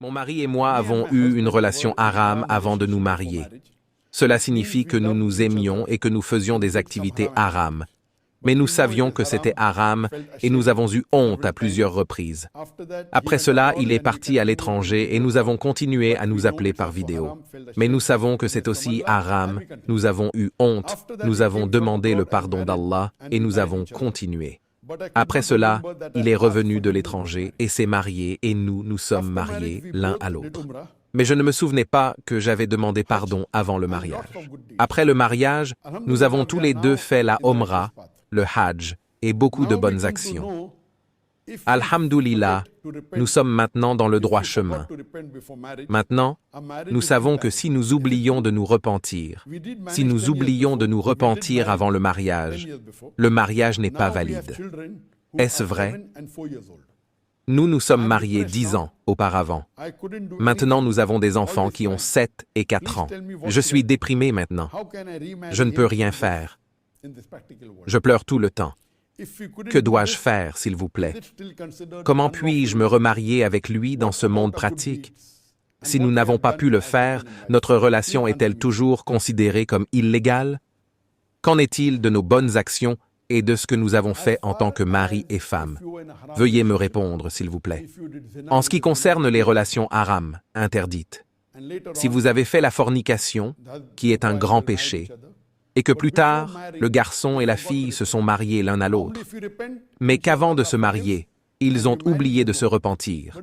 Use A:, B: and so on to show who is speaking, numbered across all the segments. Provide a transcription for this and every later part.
A: Mon mari et moi avons eu une relation haram avant de nous marier. Cela signifie que nous nous aimions et que nous faisions des activités haram. Mais nous savions que c'était haram et nous avons eu honte à plusieurs reprises. Après cela, il est parti à l'étranger et nous avons continué à nous appeler par vidéo. Mais nous savons que c'est aussi haram, nous avons eu honte, nous avons demandé le pardon d'Allah et nous avons continué. Après cela, il est revenu de l'étranger et s'est marié et nous sommes mariés l'un à l'autre. Mais je ne me souvenais pas que j'avais demandé pardon avant le mariage. Après le mariage, nous avons tous les deux fait la Omra, le Hajj et beaucoup de bonnes actions. Alhamdulillah, nous sommes maintenant dans le droit chemin. Maintenant, nous savons que si nous oublions de nous repentir, si nous oublions de nous repentir avant le mariage n'est pas valide. Est-ce vrai? Nous nous sommes mariés 10 ans auparavant. Maintenant, nous avons des enfants qui ont 7 et 4 ans. Je suis déprimé maintenant. Je ne peux rien faire. Je pleure tout le temps. Que dois-je faire, s'il vous plaît? Comment puis-je me remarier avec lui dans ce monde pratique? Si nous n'avons pas pu le faire, notre relation est-elle toujours considérée comme illégale? Qu'en est-il de nos bonnes actions et de ce que nous avons fait en tant que mari et femme? Veuillez me répondre, s'il vous plaît. En ce qui concerne les relations haram, interdites, si vous avez fait la fornication, qui est un grand péché, et que plus tard, le garçon et la fille se sont mariés l'un à l'autre, mais qu'avant de se marier, ils ont oublié de se repentir.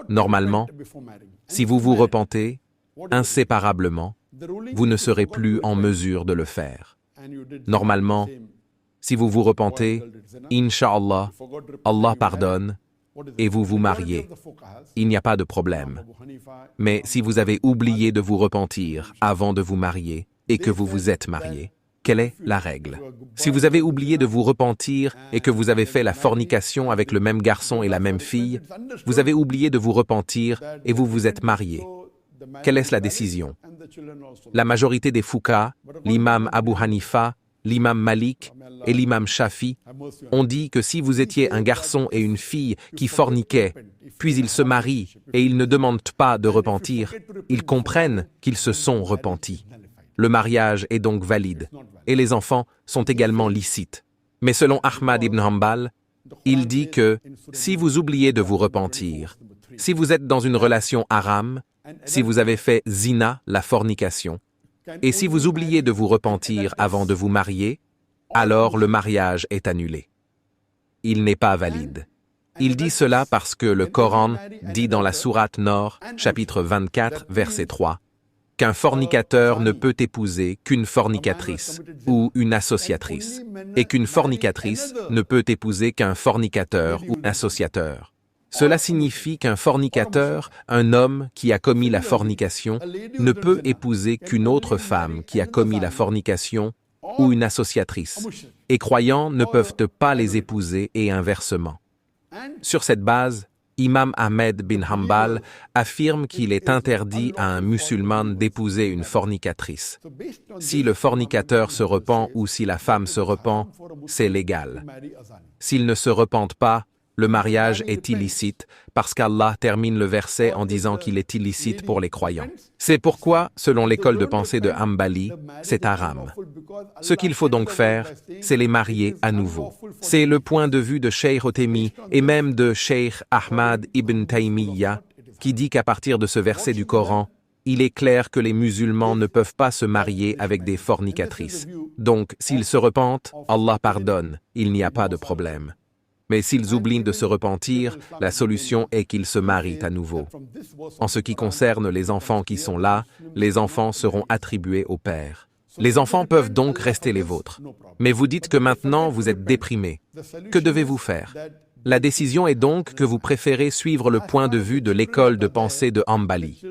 A: Normalement, si vous vous repentez, inséparablement, vous ne serez plus en mesure de le faire. Normalement, si vous vous repentez, Inch'Allah, Allah pardonne, et vous vous mariez. Il n'y a pas de problème. Mais si vous avez oublié de vous repentir avant de vous marier, et que vous vous êtes marié, quelle est la règle? Si vous avez oublié de vous repentir et que vous avez fait la fornication avec le même garçon et la même fille, vous avez oublié de vous repentir et vous vous êtes marié. Quelle est la décision? La majorité des Fuqaha, l'imam Abu Hanifa, l'imam Malik et l'imam Shafi ont dit que si vous étiez un garçon et une fille qui forniquaient, puis ils se marient et ils ne demandent pas de repentir, ils comprennent qu'ils se sont repentis. Le mariage est donc valide, et les enfants sont également licites. Mais selon Ahmad ibn Hanbal, il dit que si vous oubliez de vous repentir, si vous êtes dans une relation haram, si vous avez fait zina, la fornication, et si vous oubliez de vous repentir avant de vous marier, alors le mariage est annulé. Il n'est pas valide. Il dit cela parce que le Coran dit dans la sourate Nord, chapitre 24, verset 3, qu'un fornicateur ne peut épouser qu'une fornicatrice ou une associatrice, et qu'une fornicatrice ne peut épouser qu'un fornicateur ou associateur. Cela signifie qu'un fornicateur, un homme qui a commis la fornication, ne peut épouser qu'une autre femme qui a commis la fornication ou une associatrice, et croyants ne peuvent pas les épouser et inversement. Sur cette base, Imam Ahmed bin Hanbal affirme qu'il est interdit à un musulman d'épouser une fornicatrice. Si le fornicateur se repent ou si la femme se repent, c'est légal. S'ils ne se repentent pas, le mariage est illicite parce qu'Allah termine le verset en disant qu'il est illicite pour les croyants. C'est pourquoi, selon l'école de pensée de Hanbali, c'est haram. Ce qu'il faut donc faire, c'est les marier à nouveau. C'est le point de vue de Cheikh Otemi et même de Cheikh Ahmad ibn Taymiyyah qui dit qu'à partir de ce verset du Coran, il est clair que les musulmans ne peuvent pas se marier avec des fornicatrices. Donc, s'ils se repentent, Allah pardonne, il n'y a pas de problème. Mais s'ils oublient de se repentir, la solution est qu'ils se marient à nouveau. En ce qui concerne les enfants qui sont là, les enfants seront attribués au père. Les enfants peuvent donc rester les vôtres. Mais vous dites que maintenant vous êtes déprimé. Que devez-vous faire? La décision est donc que vous préférez suivre le point de vue de l'école de pensée de Hanbali.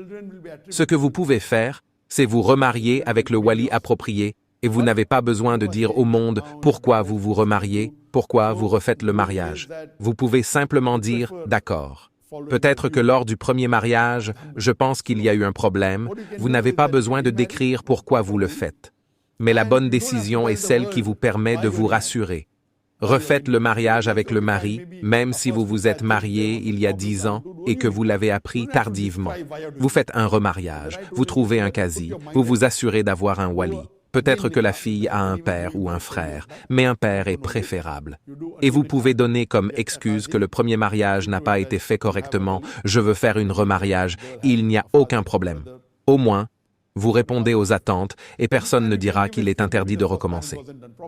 A: Ce que vous pouvez faire, c'est vous remarier avec le wali approprié, et vous n'avez pas besoin de dire au monde pourquoi vous vous remariez, pourquoi vous refaites le mariage. Vous pouvez simplement dire « d'accord ». Peut-être que lors du premier mariage, je pense qu'il y a eu un problème, vous n'avez pas besoin de décrire pourquoi vous le faites. Mais la bonne décision est celle qui vous permet de vous rassurer. Refaites le mariage avec le mari, même si vous vous êtes marié il y a 10 ans et que vous l'avez appris tardivement. Vous faites un remariage, vous trouvez un quasi, vous vous assurez d'avoir un wali. Peut-être que la fille a un père ou un frère, mais un père est préférable. Et vous pouvez donner comme excuse que le premier mariage n'a pas été fait correctement, je veux faire une remariage, il n'y a aucun problème. Au moins, vous répondez aux attentes et personne ne dira qu'il est interdit de recommencer.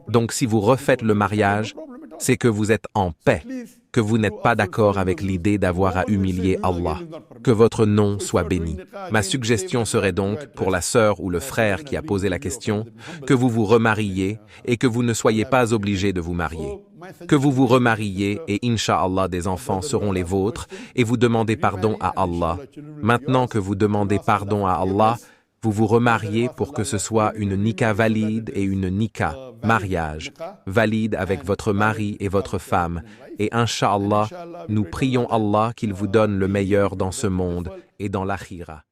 A: Donc si vous refaites le mariage, c'est que vous êtes en paix, que vous n'êtes pas d'accord avec l'idée d'avoir à humilier Allah. Que votre nom soit béni. Ma suggestion serait donc, pour la sœur ou le frère qui a posé la question, que vous vous remariez et que vous ne soyez pas obligés de vous marier. Que vous vous remariez et Inch'Allah des enfants seront les vôtres et vous demandez pardon à Allah. Maintenant que vous demandez pardon à Allah, vous vous remariez pour que ce soit une nikah valide et une nikah, mariage, valide avec votre mari et votre femme. Et Inch'Allah, nous prions Allah qu'il vous donne le meilleur dans ce monde et dans l'akhira.